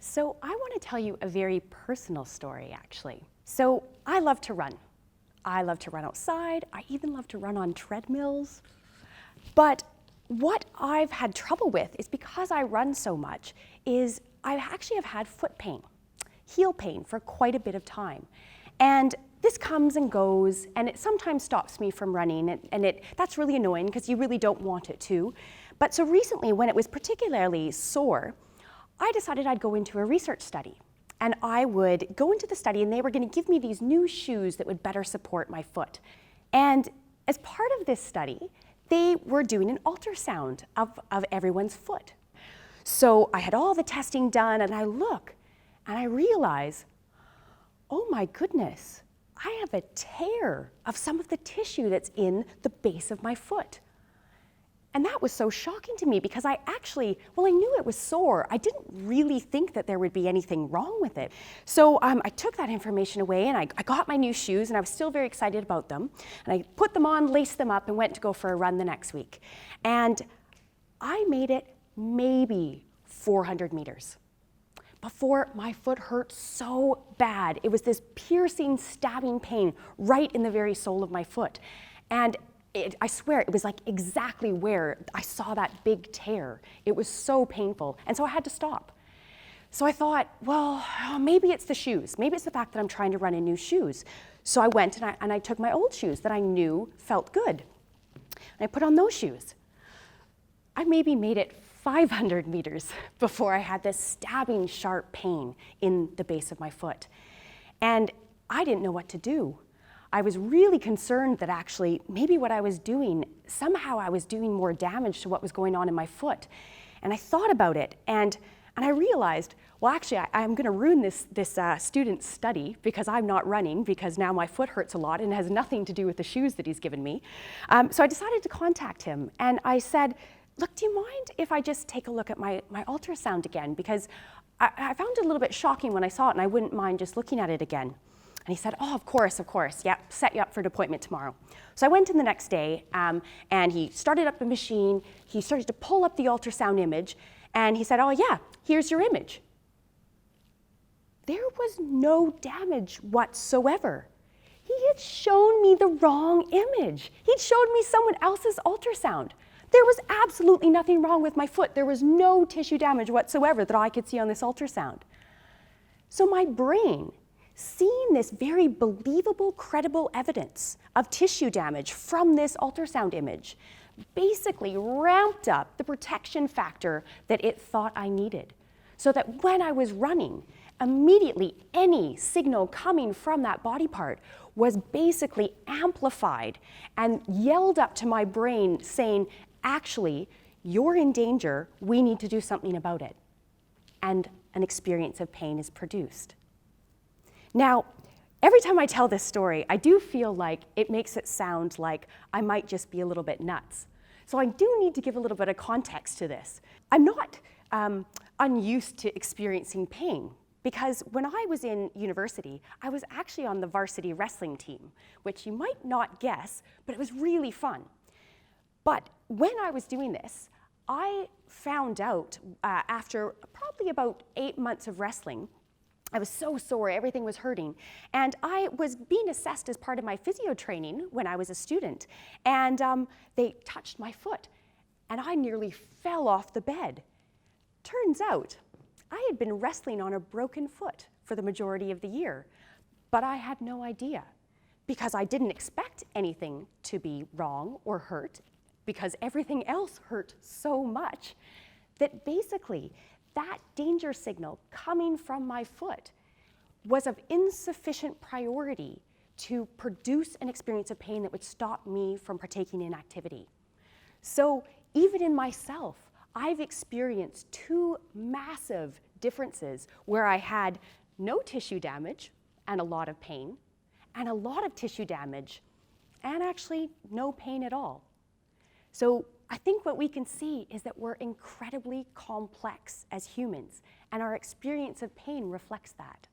So I want to tell you a very personal story, actually. So I love to run. I love to run outside. I even love to run on treadmills. But what I've had trouble with is because I run so much is I actually have had foot pain, heel pain for quite a bit of time. And this comes and goes, and it sometimes stops me from running, and that's really annoying because you really don't want it to. But so recently, when it was particularly sore, I decided I'd go into a research study. And I would go into the study, and they were going to give me these new shoes that would better support my foot. And as part of this study, they were doing an ultrasound of everyone's foot. So I had all the testing done, and I look, and I realize, oh my goodness, I have a tear of some of the tissue that's in the base of my foot. And that was so shocking to me because I knew it was sore. I didn't really think that there would be anything wrong with it. So I took that information away, and I got my new shoes, and I was still very excited about them. And I put them on, laced them up, and went to go for a run the next week. And I made it maybe 400 meters before my foot hurt so bad. It was this piercing, stabbing pain right in the very sole of my foot. And I swear, it was like exactly where I saw that big tear. It was so painful, and so I had to stop. So I thought, well, maybe it's the shoes. Maybe it's the fact that I'm trying to run in new shoes. So I went and I took my old shoes that I knew felt good. And I put on those shoes. I maybe made it 500 meters before I had this stabbing, sharp pain in the base of my foot. And I didn't know what to do. I was really concerned that actually maybe what I was doing, somehow I was doing more damage to what was going on in my foot. And I thought about it, and I realized, well, actually, I'm going to ruin this student's study because I'm not running, because now my foot hurts a lot, and it has nothing to do with the shoes that he's given me. So I decided to contact him, and I said, look, do you mind if I just take a look at my ultrasound again? Because I found it a little bit shocking when I saw it, and I wouldn't mind just looking at it again. And he said, oh, of course, yeah, set you up for an appointment tomorrow. So I went in the next day, and he started up the machine. He started to pull up the ultrasound image, and he said, oh yeah, here's your image. There was no damage whatsoever. He had shown me the wrong image. He'd showed me someone else's ultrasound. There was absolutely nothing wrong with my foot. There was no tissue damage whatsoever that I could see on this ultrasound. So my brain, seeing this very believable, credible evidence of tissue damage from this ultrasound image, basically ramped up the protection factor that it thought I needed. So that when I was running, immediately any signal coming from that body part was basically amplified and yelled up to my brain saying, actually, you're in danger, we need to do something about it. And an experience of pain is produced. Now, every time I tell this story, I do feel like it makes it sound like I might just be a little bit nuts. So I do need to give a little bit of context to this. I'm not unused to experiencing pain, because when I was in university, I was actually on the varsity wrestling team, which you might not guess, but it was really fun. But when I was doing this, I found out after probably about 8 months of wrestling, I was so sore, everything was hurting. And I was being assessed as part of my physio training when I was a student. And they touched my foot, and I nearly fell off the bed. Turns out, I had been wrestling on a broken foot for the majority of the year, but I had no idea, because I didn't expect anything to be wrong or hurt, because everything else hurt so much that basically that danger signal coming from my foot was of insufficient priority to produce an experience of pain that would stop me from partaking in activity. So even in myself, I've experienced two massive differences where I had no tissue damage and a lot of pain, and a lot of tissue damage and actually no pain at all. So I think what we can see is that we're incredibly complex as humans, and our experience of pain reflects that.